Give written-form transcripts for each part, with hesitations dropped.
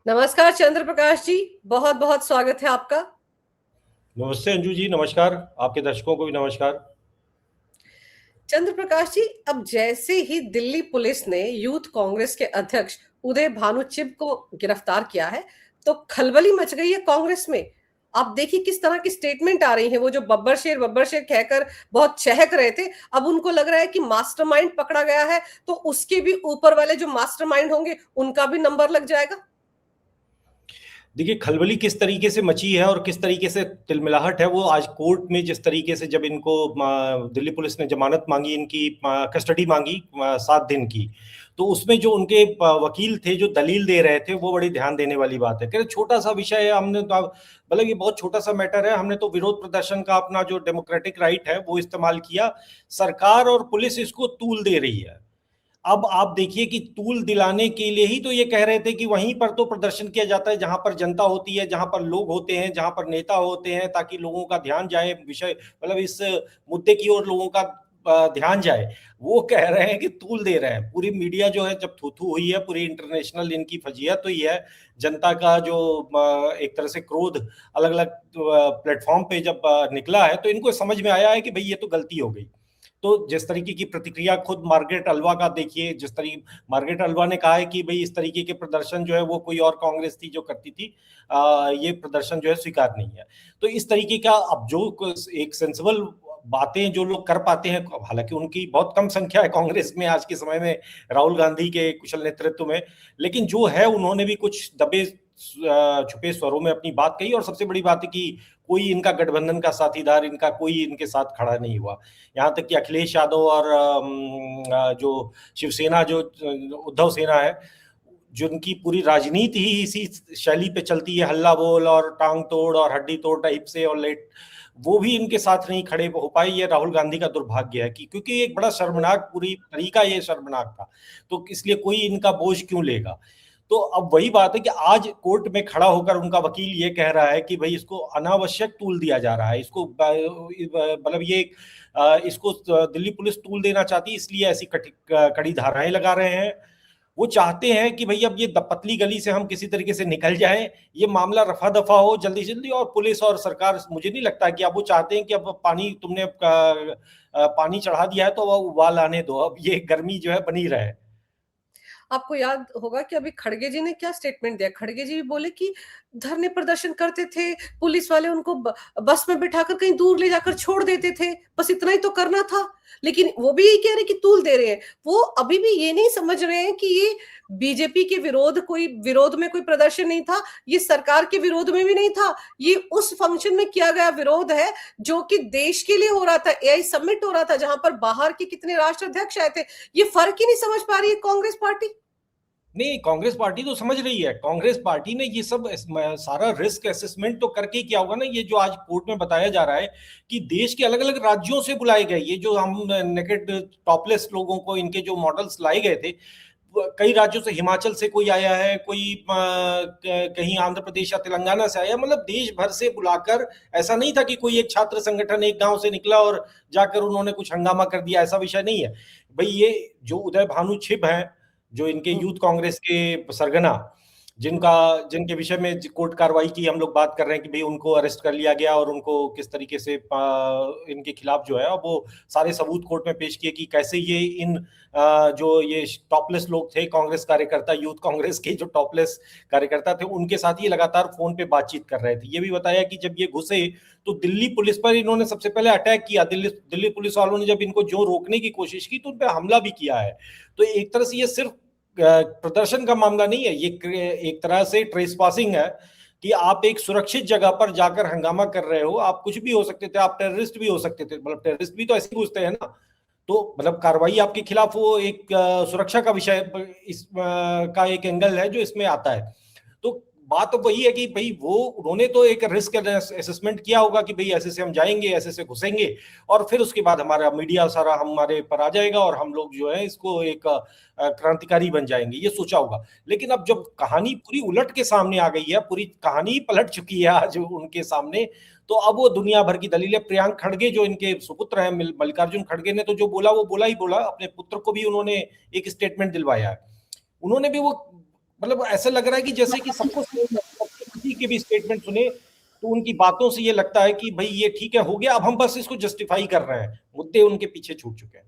नमस्कार चंद्र प्रकाश जी। बहुत बहुत स्वागत है आपका। नमस्ते अंजू जी, नमस्कार। आपके दर्शकों को भी नमस्कार। चंद्र प्रकाश जी, अब जैसे ही दिल्ली पुलिस ने यूथ कांग्रेस के अध्यक्ष उदय भानु चिब को गिरफ्तार किया है, तो खलबली मच गई है कांग्रेस में। आप देखिए किस तरह की स्टेटमेंट आ रही है। वो जो बब्बर शेर कहकर बहुत चहक रहे थे, अब उनको लग रहा है कि मास्टरमाइंड पकड़ा गया है, तो उसके भी ऊपर वाले जो मास्टरमाइंड होंगे उनका भी नंबर लग जाएगा। देखिए, खलबली किस तरीके से मची है और किस तरीके से तिलमिलाहट है, वो आज कोर्ट में जिस तरीके से जब इनको दिल्ली पुलिस ने जमानत मांगी, इनकी कस्टडी मांगी 7 दिन की, तो उसमें जो उनके वकील थे जो दलील दे रहे थे, वो बड़ी ध्यान देने वाली बात है। कह रहे छोटा सा विषय है, हमने तो मतलब ये बहुत छोटा सा मैटर है, हमने तो विरोध प्रदर्शन का अपना जो डेमोक्रेटिक राइट है वो इस्तेमाल किया। सरकार और पुलिस इसको तूल दे रही है। अब आप देखिए कि तूल दिलाने के लिए ही तो ये कह रहे थे कि वहीं पर तो प्रदर्शन किया जाता है जहां पर जनता होती है, जहां पर लोग होते हैं, जहां पर नेता होते हैं, ताकि लोगों का ध्यान जाए विषय, मतलब इस मुद्दे की ओर लोगों का ध्यान जाए। वो कह रहे हैं कि तूल दे रहे हैं। पूरी मीडिया जो है जब थू हुई है, पूरी इंटरनेशनल इनकी फजीहत हुई है, जनता का जो एक तरह से क्रोध अलग अलग प्लेटफॉर्म पे जब निकला है, तो इनको समझ में आया है कि भाई ये तो गलती हो गई। तो जिस तरीके की प्रतिक्रिया खुद मार्गरेट अल्वा का देखिए, जिस तरीके मार्गरेट अल्वा ने कहा है कि भाई इस तरीके के प्रदर्शन जो है वो कोई और कांग्रेस थी जो करती थी, ये प्रदर्शन जो है स्वीकार नहीं है। तो इस तरीके का अब जो एक सेंसिबल बातें जो लोग कर पाते हैं, हालांकि उनकी बहुत कम संख्या है कांग्रेस में आज के समय में, राहुल गांधी के कुशल नेतृत्व में, लेकिन जो है उन्होंने भी कुछ दबे छुपे स्वरों में अपनी बात कही। और सबसे बड़ी बात है कि कोई इनका गठबंधन का साथीदार, इनका कोई इनके साथ खड़ा नहीं हुआ। यहाँ तक कि अखिलेश यादव और जो शिवसेना, जो उद्धव सेना है, जिनकी पूरी राजनीति ही इसी शैली पे चलती है, हल्ला बोल और टांग तोड़ और हड्डी तोड़ टाइप से, और लेट, वो भी इनके साथ नहीं खड़े हो पाए। ये राहुल गांधी का दुर्भाग्य है कि क्योंकि एक बड़ा शर्मनाक, पूरी तरीका ये शर्मनाक था, तो इसलिए कोई इनका बोझ क्यों लेगा। तो अब वही बात है कि आज कोर्ट में खड़ा होकर उनका वकील ये कह रहा है कि भाई इसको अनावश्यक तूल दिया जा रहा है, इसको मतलब ये इसको दिल्ली पुलिस तूल देना चाहती है, इसलिए ऐसी कड़ी धाराएं लगा रहे हैं। वो चाहते हैं कि भाई अब ये पतली गली से हम किसी तरीके से निकल जाएं, ये मामला रफा दफा हो जल्दी से जल्दी, और पुलिस और सरकार, मुझे नहीं लगता कि अब वो चाहते हैं कि अब पानी तुमने पानी चढ़ा दिया है तो वो उबाल आने दो, अब ये गर्मी जो है बनी रहे। आपको याद होगा कि अभी खड़गे जी ने क्या स्टेटमेंट दिया। खड़गे जी भी बोले कि धरने प्रदर्शन करते थे, पुलिस वाले उनको बस में बिठाकर कहीं दूर ले जाकर छोड़ देते थे, बस इतना ही तो करना था। लेकिन वो भी यही कह रहे कि तूल दे रहे हैं। वो अभी भी ये नहीं समझ रहे हैं कि ये बीजेपी के विरोध में कोई प्रदर्शन नहीं था, ये सरकार के विरोध में भी नहीं था, ये उस फंक्शन में किया गया विरोध है जो कि देश के लिए हो रहा था। एआई समिट हो रहा था जहां पर बाहर के कितने राष्ट्राध्यक्ष आए थे। ये फर्क ही नहीं समझ पा रही है कांग्रेस पार्टी। नहीं, कांग्रेस पार्टी तो समझ रही है। कांग्रेस पार्टी ने ये सब सारा रिस्क असेसमेंट तो करके किया होगा ना। ये जो आज कोर्ट में बताया जा रहा है कि देश के अलग अलग राज्यों से बुलाए गए, ये जो हम नेकेड टॉपलेस लोगों को, इनके जो मॉडल्स लाए गए थे, कई राज्यों से, हिमाचल से कोई आया है, कोई कहीं आंध्र प्रदेश या तेलंगाना से आया, मतलब देश भर से बुलाकर। ऐसा नहीं था कि कोई एक छात्र संगठन एक गांव से निकला और जाकर उन्होंने कुछ हंगामा कर दिया, ऐसा विषय नहीं है भाई। ये जो उदय भानु छिब हैं, जो इनके यूथ कांग्रेस के सरगना, जिनका जिनके विषय में कोर्ट कार्रवाई की हम लोग बात कर रहे हैं कि भाई उनको अरेस्ट कर लिया गया और उनको किस तरीके से इनके खिलाफ जो है अब वो सारे सबूत कोर्ट में पेश किए कि कैसे ये इन जो ये टॉपलेस लोग थे, कांग्रेस कार्यकर्ता, यूथ कांग्रेस के जो टॉपलेस कार्यकर्ता थे, उनके साथ ये लगातार फोन पे बातचीत कर रहे थे। ये भी बताया कि जब ये घुसे तो दिल्ली पुलिस पर इन्होंने सबसे पहले अटैक किया। दिल्ली पुलिस वालों ने जब इनको जो रोकने की कोशिश की तो उन पर हमला भी किया है। तो एक तरह से ये सिर्फ प्रदर्शन का मामला नहीं है, ये एक तरह से ट्रेस पासिंग है कि आप एक सुरक्षित जगह पर जाकर हंगामा कर रहे हो। आप कुछ भी हो सकते थे, आप टेररिस्ट भी हो सकते थे, मतलब टेररिस्ट भी तो ऐसे घुसते हैं ना। तो मतलब कार्रवाई आपके खिलाफ वो एक सुरक्षा का विषय, इस का एक एंगल है जो इसमें आता है। तो बात तो वही है कि भाई वो उन्होंने तो एक रिस्क असेसमेंट किया होगा कि भाई ऐसे से हम जाएंगे, ऐसे से घुसेंगे, और फिर उसके बाद हमारा मीडिया सारा हमारे पर आ जाएगा और हम लोग जो है इसको एक क्रांतिकारी बन जाएंगे, ये सोचा होगा। लेकिन अब जब कहानी पूरी उलट के सामने आ गई है, पूरी कहानी पलट चुकी है आज उनके सामने, तो अब वो दुनिया भर की दलीलें, प्रियांक खड़गे जो इनके सुपुत्र हैं, मल्लिकार्जुन खड़गे ने तो जो बोला वो बोला ही बोला। अपने पुत्र को भी उन्होंने एक स्टेटमेंट दिलवाया है। उन्होंने भी वो मतलब ऐसा लग रहा है कि जैसे कि सबको किसी के भी स्टेटमेंट सुने तो उनकी बातों से ये लगता है कि भाई ये ठीक है, हो गया, अब हम बस इसको जस्टिफाई कर रहे हैं, मुद्दे उनके पीछे छूट चुके हैं।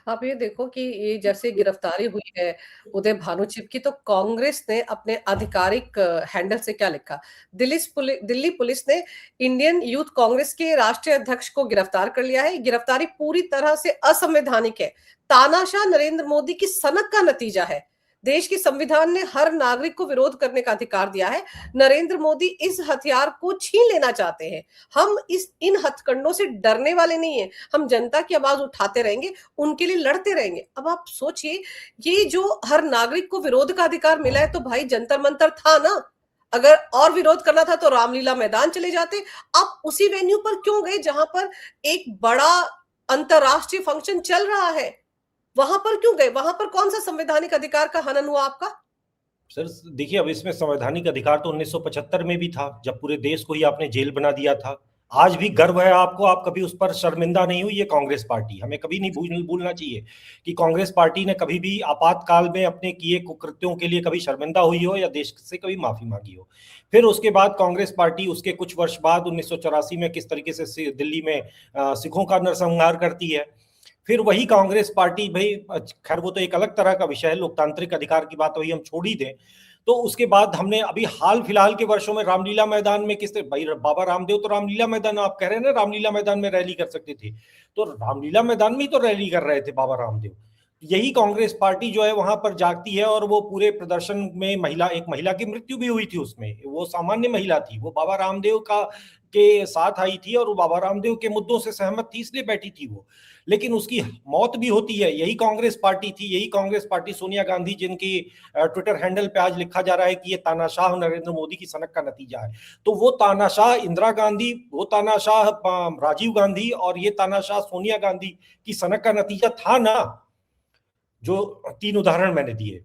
आप ये देखो कि ये जैसे गिरफ्तारी हुई है उदय भानुचिप की, तो कांग्रेस ने अपने आधिकारिक हैंडल से क्या लिखा? दिल्ली पुलिस ने इंडियन यूथ कांग्रेस के राष्ट्रीय अध्यक्ष को गिरफ्तार कर लिया है। गिरफ्तारी पूरी तरह से असंवैधानिक है, तानाशाह नरेंद्र मोदी की सनक का नतीजा है। देश के संविधान ने हर नागरिक को विरोध करने का अधिकार दिया है। नरेंद्र मोदी इस हथियार को छीन लेना चाहते हैं। हम इन हथकंडों से डरने वाले नहीं है। हम जनता की आवाज उठाते रहेंगे, उनके लिए लड़ते रहेंगे। अब आप सोचिए, ये जो हर नागरिक को विरोध का अधिकार मिला है, तो भाई जंतर मंतर था ना। अगर और विरोध करना था तो रामलीला मैदान चले जाते। आप उसी वेन्यू पर क्यों गए जहां पर एक बड़ा अंतरराष्ट्रीय फंक्शन चल रहा है? वहां पर क्यों गए? वहां पर कौन सा संवैधानिक अधिकार का हनन हुआ आपका? सर देखिए, अब इसमें संवैधानिक अधिकार तो 1975 में भी था, जब पूरे देश को ही आपने जेल बना दिया था। आज भी गर्व है आपको, आप कभी उस पर शर्मिंदा नहीं हुई। ये कांग्रेस पार्टी, हमें कभी नहीं भूलना चाहिए कि कांग्रेस पार्टी ने कभी भी आपातकाल में अपने किए कुकृत्यों के लिए कभी शर्मिंदा हुई हो या देश से कभी माफी मांगी हो। फिर उसके बाद कांग्रेस पार्टी उसके कुछ वर्ष बाद 1984 में किस तरीके से दिल्ली में सिखों का नरसंहार करती है। फिर वही कांग्रेस पार्टी, भाई खैर वो तो एक अलग तरह का विषय है, लोकतांत्रिक अधिकार की बात वही हम छोड़ ही दें। तो उसके बाद हमने अभी हाल फिलहाल के वर्षों में रामलीला मैदान में किस भाई बाबा रामदेव तो रामलीला मैदान, आप कह रहे हैं ना रामलीला मैदान में रैली कर सकते थे, तो रामलीला मैदान में ही तो रैली कर रहे थे बाबा रामदेव। यही कांग्रेस पार्टी जो है वहां पर जागती है, और वो पूरे प्रदर्शन में एक महिला की मृत्यु भी हुई थी उसमें, वो सामान्य महिला थी, वो बाबा रामदेव का के साथ आई थी और वो बाबा रामदेव के मुद्दों से सहमत थी, इसलिए बैठी थी वो। लेकिन उसकी मौत भी होती है, यही कांग्रेस पार्टी थी, यही कांग्रेस पार्टी सोनिया गांधी, जिनकी ट्विटर हैंडल पे आज लिखा जा रहा है कि ये तानाशाह नरेंद्र मोदी की सनक का नतीजा है। तो वो तानाशाह इंदिरा गांधी, वो तानाशाह राजीव गांधी और ये तानाशाह सोनिया गांधी की सनक का नतीजा था ना, जो 3 उदाहरण मैंने दिए।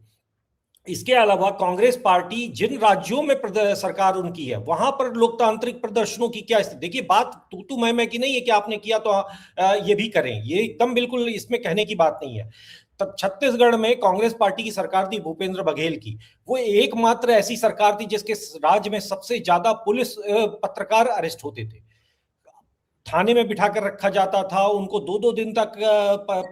इसके अलावा कांग्रेस पार्टी जिन राज्यों में सरकार उनकी है, वहां पर लोकतांत्रिक प्रदर्शनों की क्या स्थिति? देखिए, बात तू मैं की नहीं है कि आपने किया तो ये भी करें, ये एकदम बिल्कुल इसमें कहने की बात नहीं है। तब छत्तीसगढ़ में कांग्रेस पार्टी की सरकार थी भूपेंद्र बघेल की, वो एकमात्र ऐसी सरकार थी जिसके राज्य में सबसे ज्यादा पुलिस पत्रकार अरेस्ट होते थे, थाने में बिठाकर रखा जाता था, उनको 2-2 दिन तक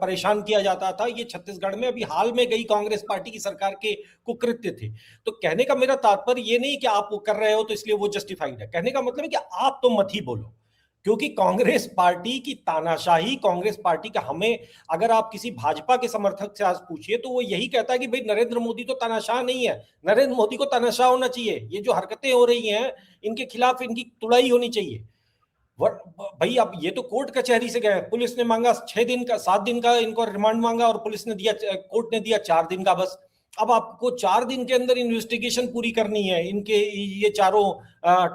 परेशान किया जाता था। ये छत्तीसगढ़ में अभी हाल में गई कांग्रेस पार्टी की सरकार के कुकृत्य थे। तो कहने का मेरा तात्पर्य ये नहीं कि आप वो कर रहे हो तो इसलिए वो जस्टिफाइड है। कहने का मतलब है कि आप तो मत ही बोलो, क्योंकि कांग्रेस पार्टी की तानाशाही, कांग्रेस पार्टी का, हमें अगर आप किसी भाजपा के समर्थक से आज पूछिए तो वो यही कहता है कि भाई नरेंद्र मोदी तो तानाशाह नहीं है, नरेंद्र मोदी को तानाशाह होना चाहिए। ये जो हरकतें हो रही हैं इनके खिलाफ इनकी तुड़ाई होनी चाहिए। भाई अब ये तो कोर्ट कचहरी से गए, पुलिस ने मांगा 6 दिन का, 7 दिन का इनको रिमांड मांगा और पुलिस ने दिया, कोर्ट ने दिया 4 दिन का बस। अब आपको 4 दिन के अंदर इन्वेस्टिगेशन पूरी करनी है इनके ये चारों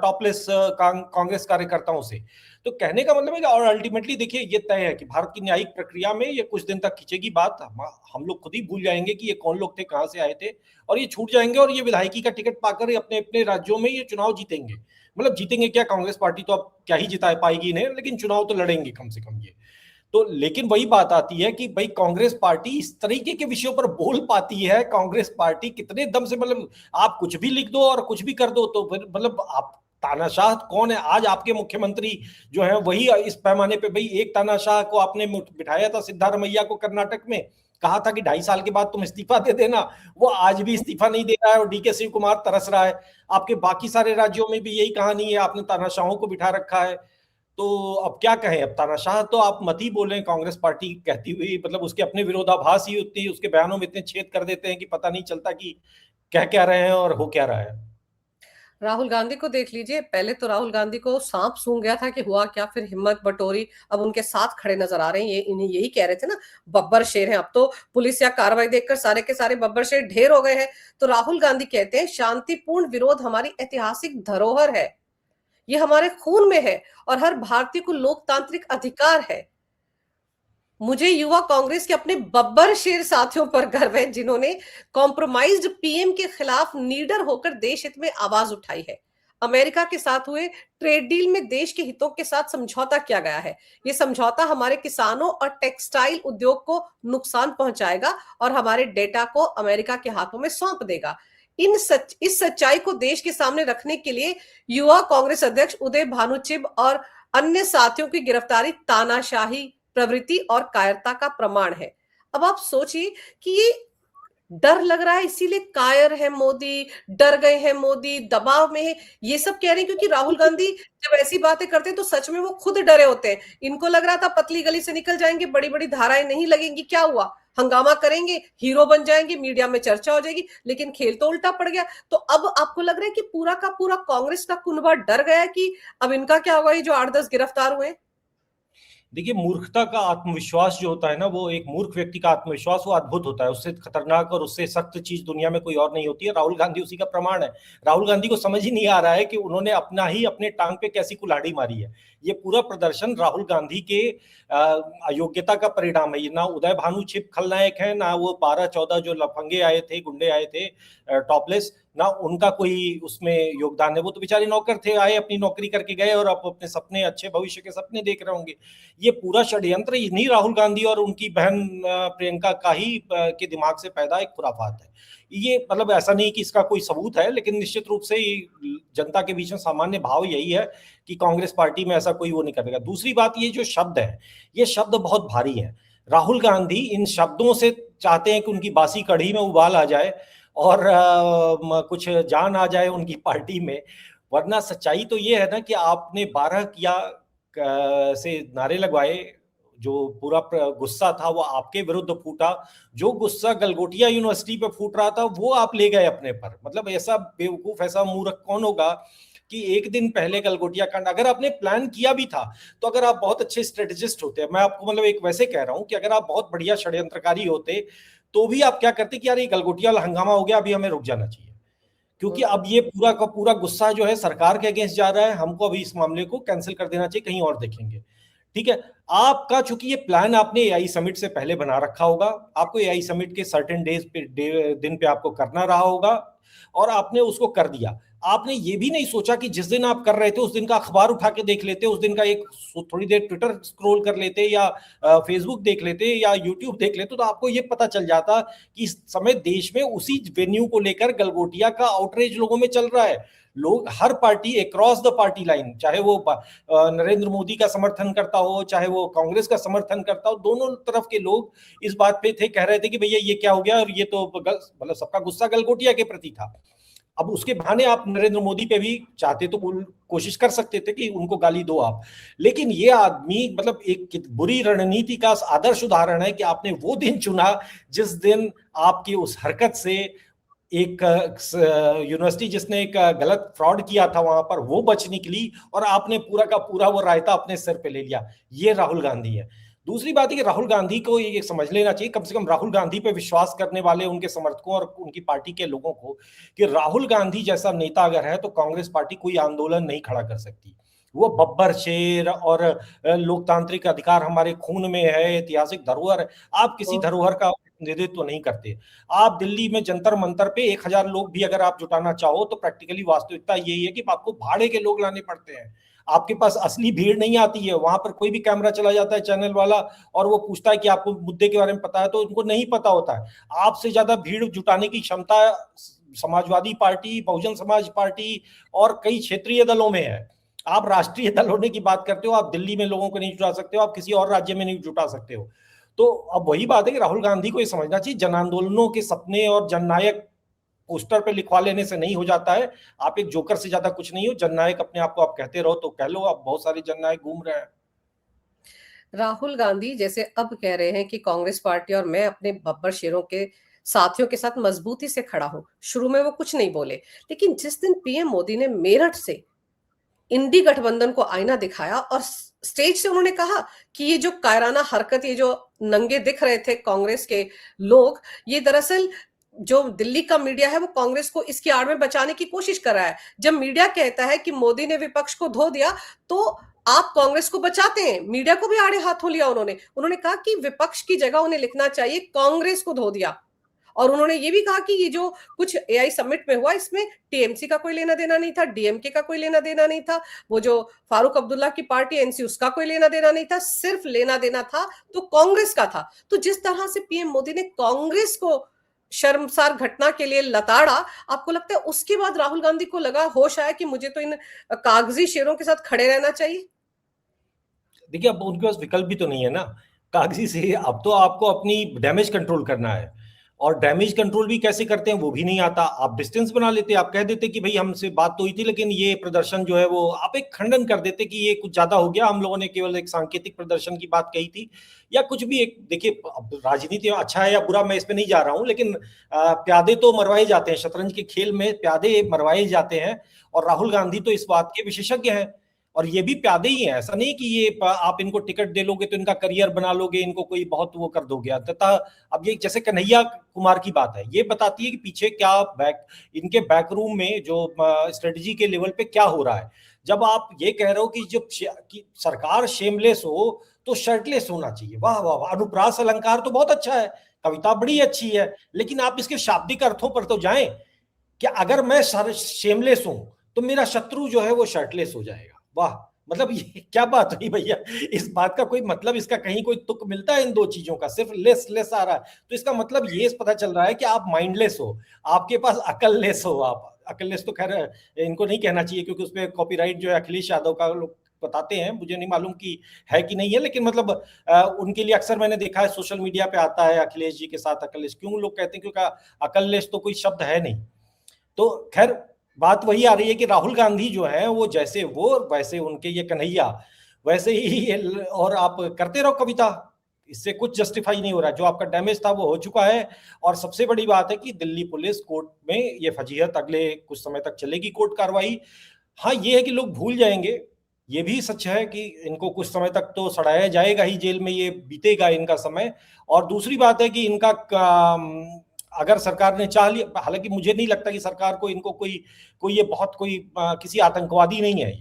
टॉपलेस कांग्रेस कार्यकर्ताओं से। तो कहने का मतलब है कि, और अल्टीमेटली देखिए ये तय है कि भारत की न्यायिक प्रक्रिया में ये कुछ दिन तक खिंचेगी बात, हम लोग खुद ही भूल जाएंगे कि ये कौन लोग थे, कहां से आए थे, और ये छूट जाएंगे और ये विधायकी का टिकट पाकर अपने अपने राज्यों में ये चुनाव जीतेंगे। मतलब जीतेंगे क्या, कांग्रेस पार्टी तो अब क्या ही जिता पाएगी इन्हें, लेकिन चुनाव तो लड़ेंगे कम से कम ये तो। लेकिन वही बात आती है कि भाई कांग्रेस पार्टी इस तरीके के विषयों पर बोल पाती है, कांग्रेस पार्टी कितने दम से, मतलब आप कुछ भी लिख दो और कुछ भी कर दो तो मतलब आप, तानाशाह कौन है? आज आपके मुख्यमंत्री जो है वही इस पैमाने पे, भाई एक तानाशाह को आपने बिठाया था सिद्धारमैया को कर्नाटक में, कहा था कि 2.5 साल के बाद तुम इस्तीफा दे देना, वो आज भी इस्तीफा नहीं दे रहा है और डीके शिव कुमार तरस रहा है। आपके बाकी सारे राज्यों में भी यही कहानी है, आपने तानाशाहों को बिठा रखा है। तो अब क्या कहें, अब तानाशाह तो आप मत ही बोलें, कांग्रेस पार्टी कहती हुई, मतलब उसके अपने विरोधाभास ही उतनी, उसके बयानों में इतने छेद कर देते हैं कि पता नहीं चलता कि कह क्या रहे हैं और हो क्या रहा है। राहुल गांधी को देख लीजिए, पहले तो राहुल गांधी को सांप सूंघ गया था कि हुआ क्या, फिर हिम्मत बटोरी, अब उनके साथ खड़े नजर आ रहे हैं। ये इन्हें यही कह रहे थे ना, बब्बर शेर हैं। अब तो पुलिस या कार्रवाई देखकर सारे के सारे बब्बर शेर ढेर हो गए हैं। तो राहुल गांधी कहते हैं शांतिपूर्ण विरोध हमारी ऐतिहासिक धरोहर है, ये हमारे खून में है और हर भारतीय को लोकतांत्रिक अधिकार है। मुझे युवा कांग्रेस के अपने बब्बर शेर साथियों पर गर्व है, जिन्होंने कॉम्प्रोमाइज्ड पीएम के खिलाफ नीडर होकर देश हित में आवाज उठाई है। अमेरिका के साथ हुए ट्रेड डील में देश के हितों के साथ समझौता किया गया है। ये समझौता हमारे किसानों और टेक्सटाइल उद्योग को नुकसान पहुंचाएगा और हमारे डेटा को अमेरिका के हाथों में सौंप देगा। इस सच्चाई को देश के सामने रखने के लिए युवा कांग्रेस अध्यक्ष उदय भानुचिब और अन्य साथियों की गिरफ्तारी तानाशाही प्रवृत्ति और कायरता का प्रमाण है। अब आप सोचिए कि ये डर लग रहा है, इसीलिए कायर है मोदी, डर गए हैं मोदी, दबाव में है, ये सब कह रहे हैं क्योंकि राहुल गांधी जब ऐसी बातें करते हैं तो सच में वो खुद डरे होते हैं। इनको लग रहा था पतली गली से निकल जाएंगे, बड़ी बड़ी धाराएं नहीं लगेंगी, क्या हुआ, हंगामा करेंगे, हीरो बन जाएंगे, मीडिया में चर्चा हो जाएगी, लेकिन खेल तो उल्टा पड़ गया। तो अब आपको लग रहा है कि पूरा का पूरा कांग्रेस का कुनबा डर गया है कि अब इनका क्या होगा, ये जो 8-10 गिरफ्तार हुए। देखिए, मूर्खता का आत्मविश्वास जो होता है ना, वो एक मूर्ख व्यक्ति का आत्मविश्वास वो अद्भुत होता है। उससे खतरनाक और उससे सख्त चीज दुनिया में कोई और नहीं होती है। राहुल गांधी उसी का प्रमाण है। राहुल गांधी को समझ ही नहीं आ रहा है कि उन्होंने अपना ही अपने टांग पे कैसी कुल्हाड़ी मारी है। ये पूरा प्रदर्शन राहुल गांधी के अयोग्यता का परिणाम है। ये ना उदय भानु छिप खलनायक है, ना वो 12-14 जो लफंगे आए थे, गुंडे आए थे टॉपलेस, ना उनका कोई उसमें योगदान है। वो तो बेचारे नौकर थे, आए अपनी नौकरी करके गए और अब अपने सपने, अच्छे भविष्य के सपने देख रहे होंगे। ये पूरा षड्यंत्र इन्हीं राहुल गांधी और उनकी बहन प्रियंका का ही के दिमाग से पैदा एक खुराफात है। ये मतलब ऐसा नहीं कि इसका कोई सबूत है, लेकिन निश्चित रूप से जनता के बीच में सामान्य भाव यही है कि कांग्रेस पार्टी में ऐसा कोई वो नहीं करेगा। दूसरी बात, ये जो शब्द है, ये शब्द बहुत भारी है। राहुल गांधी इन शब्दों से चाहते हैं कि उनकी बासी कढ़ी में उबाल आ जाए और कुछ जान आ जाए उनकी पार्टी में। वरना सच्चाई तो ये है ना कि आपने 12 किया से नारे लगवाए, जो पूरा गुस्सा था वो आपके विरुद्ध फूटा। जो गुस्सा गलगोटिया यूनिवर्सिटी पे फूट रहा था वो आप ले गए अपने पर। मतलब ऐसा बेवकूफ, ऐसा मूर्ख कौन होगा कि एक दिन पहले गलगोटिया कांड, अगर आपने प्लान किया भी था तो अगर आप बहुत अच्छे स्ट्रेटेजिस्ट होते, मैं आपको मतलब एक वैसे कह रहा हूं कि अगर आप बहुत बढ़िया षड्यंत्रकारी होते तो भी आप क्या करते कि यार ये गलगोटिया हंगामा हो गया, अभी हमें रुक जाना चाहिए, क्योंकि अब ये पूरा का पूरा गुस्सा जो है सरकार के अगेंस्ट जा रहा है। हमको अभी इस मामले को कैंसिल कर देना चाहिए, कहीं और देखेंगे। ठीक है, आपका चूंकि ये प्लान आपने एआई समिट से पहले बना रखा होगा, आपको एआई समिट के सर्टेन डेज पे दिन पे आपको करना रहा होगा और आपने उसको कर दिया। आपने ये भी नहीं सोचा कि जिस दिन आप कर रहे थे उस दिन का अखबार उठा के देख लेते, उस दिन का एक थोड़ी देर ट्विटर स्क्रॉल कर लेते या फेसबुक देख लेते या यूट्यूब देख लेते, तो आपको ये पता चल जाता कि इस समय देश में उसी वेन्यू को लेकर गलगोटिया का आउटरीच लोगों में चल रहा है। लोग, हर party across the party line, चाहे वो नरेंद्र मोदी का समर्थन करता हो, चाहे वो कांग्रेस का समर्थन करता हो, दोनों तरफ के लोग इस बात पे थे, कह रहे थे कि भैया ये क्या हो गया, और ये तो मतलब सबका गुस्सा गलगोटिया के प्रति था। अब उसके बहाने आप नरेंद्र मोदी पे भी चाहते तो कोशिश कर सकते थे कि उनको गाली दो आप, लेकिन ये आदमी मतलब एक बुरी रणनीति का आदर्श उदाहरण है कि आपने वो दिन चुना जिस दिन आपकी उस हरकत से एक यूनिवर्सिटी जिसने एक गलत फ्रॉड किया था वहां पर वो बच निकली और आपने पूरा का पूरा वो रायता अपने सिर पे ले लिया। ये राहुल गांधी है। दूसरी बात है कि राहुल गांधी को ये समझ लेना चाहिए, कम से कम राहुल गांधी पे विश्वास करने वाले उनके समर्थकों और उनकी पार्टी के लोगों को, कि राहुल गांधी जैसा नेता अगर है तो कांग्रेस पार्टी कोई आंदोलन नहीं खड़ा कर सकती। वो बब्बर शेर और लोकतांत्रिक अधिकार हमारे खून में है, ऐतिहासिक धरोहर है। आप किसी धरोहर का प्रतिनिधित्व नहीं करते। आप दिल्ली में जंतर मंतर पे 1000 लोग भी अगर आप जुटाना चाहो तो प्रैक्टिकली वास्तविकता यही है कि आपको भाड़े के लोग लाने पड़ते हैं। आपके पास असली भीड़ नहीं आती है। वहां पर कोई भी कैमरा चला जाता है चैनल वाला और वो पूछता है कि आपको मुद्दे के बारे में पता है, तो उनको नहीं पता होता है। आपसे ज्यादा भीड़ जुटाने की क्षमता समाजवादी पार्टी, बहुजन समाज पार्टी और कई क्षेत्रीय दलों में है। आप राष्ट्रीय दल होने की बात करते हो, आप दिल्ली में लोगों को नहीं जुटा सकते हो, आप किसी और राज्य में नहीं जुटा सकते हो। तो अब वही बात है कि राहुल गांधी को ये समझना चाहिए, जन आंदोलनों के सपने और जननायक पोस्टर पे लिखवा लेने से नहीं हो जाता है। आप एक जोकर से ज्यादा कुछ नहीं हो। जननायक अपने आप को आप कहते रहो तो कह लो, आप बहुत सारे जननायक घूम रहे हैं। राहुल गांधी जैसे अब कह रहे हैं कि कांग्रेस पार्टी और मैं अपने बब्बर शेरों के साथियों के साथ मजबूती से खड़ा हूं। शुरू में वो कुछ नहीं बोले, लेकिन जिस दिन पीएम मोदी ने मेरठ से इंडी गठबंधन को आईना दिखाया और स्टेज से उन्होंने कहा कि ये जो कायराना हरकत, ये जो नंगे दिख रहे थे कांग्रेस के लोग, ये दरअसल जो दिल्ली का मीडिया है वो कांग्रेस को इसकी आड़ में बचाने की कोशिश कर रहा है। जब मीडिया कहता है कि मोदी ने विपक्ष को धो दिया, तो आप कांग्रेस को बचाते हैं। मीडिया को भी आड़े हाथों लिया उन्होंने कहा कि विपक्ष की जगह उन्हें लिखना चाहिए कांग्रेस को धो दिया। और उन्होंने ये भी कहा कि ये जो कुछ एआई समिट में हुआ इसमें टीएमसी का कोई लेना देना नहीं था, डीएमके का कोई लेना देना नहीं था, वो जो फारूक अब्दुल्ला की पार्टी एनसी उसका कोई लेना देना नहीं था, सिर्फ लेना देना था तो कांग्रेस का था। तो जिस तरह से पीएम मोदी ने कांग्रेस को शर्मसार घटना के लिए लताड़ा, आपको लगता है उसके बाद राहुल गांधी को लगा, होश आया कि मुझे तो इन कागजी शेरों के साथ खड़े रहना चाहिए? देखिए, अब उनके पास विकल्प भी तो नहीं है ना कागजी से। अब तो आपको अपनी डैमेज कंट्रोल करना है, और डैमेज कंट्रोल भी कैसे करते हैं वो भी नहीं आता। आप डिस्टेंस बना लेते, आप कह देते कि भाई हमसे बात तो हुई थी लेकिन ये प्रदर्शन जो है वो, आप एक खंडन कर देते कि ये कुछ ज्यादा हो गया, हम लोगों ने केवल एक सांकेतिक प्रदर्शन की बात कही थी, या कुछ भी एक। देखिए, अब राजनीति अच्छा है या बुरा मैं इसमें नहीं जा रहा हूं, लेकिन प्यादे तो मरवाए जाते हैं, शतरंज के खेल में प्यादे मरवाए जाते हैं, और राहुल गांधी तो इस बात के विशेषज्ञ हैं। और ये भी प्यादे ही हैं, ऐसा नहीं कि ये आप इनको टिकट दे लोगे तो इनका करियर बना लोगे, इनको कोई बहुत वो कर दोगे। तथा अब ये जैसे कन्हैया कुमार की बात है, ये बताती है कि पीछे क्या इनके बैकरूम में जो स्ट्रेटजी के लेवल पे क्या हो रहा है। जब आप ये कह रहे हो कि जब कि सरकार शेमलेस हो तो शर्टलेस होना चाहिए, वाह वाह वाह, अनुप्रास अलंकार तो बहुत अच्छा है, कविता बड़ी अच्छी है, लेकिन आप इसके शाब्दिक अर्थों पर तो जाएं कि अगर मैं शेमलेस हूं तो मेरा शत्रु जो है वो शर्टलेस हो जाएगा। वाह, मतलब ये क्या बात हुई भैया, इस बात का कोई मतलब, इसका कहीं कोई तुक मिलता है इन दो चीजों का? सिर्फ लेस लेस आ रहा है, तो इसका मतलब ये पता चल रहा है कि आप माइंडलेस हो, आपके पास अकल लेस हो। आप अकललेस तो खैर इनको नहीं कहना चाहिए, क्योंकि उसपे कॉपीराइट जो है अखिलेश यादव का लोग बताते हैं, मुझे नहीं मालूम कि है कि नहीं है, लेकिन मतलब उनके लिए अक्सर मैंने देखा है सोशल मीडिया पे आता है अखिलेश जी के साथ अकललेस। क्यों लोग कहते हैं? क्योंकि अकललेस तो कोई शब्द है नहीं। तो खैर बात वही आ रही है कि राहुल गांधी जो है वो जैसे वो वैसे उनके ये कन्हैया वैसे ही और आप करते रहो कविता, इससे कुछ जस्टिफाई नहीं हो रहा। जो आपका डैमेज था वो हो चुका है। और सबसे बड़ी बात है कि दिल्ली पुलिस कोर्ट में ये फजीहत अगले कुछ समय तक चलेगी, कोर्ट कार्रवाई। हाँ, ये है कि लोग भूल जाएंगे, ये भी सच है कि इनको कुछ समय तक तो सड़ाया जाएगा ही जेल में, ये बीतेगा इनका समय। और दूसरी बात है कि इनका अगर सरकार ने चाह लिया, हालांकि मुझे नहीं लगता कि सरकार को इनको कोई कोई ये बहुत कोई किसी आतंकवादी नहीं है,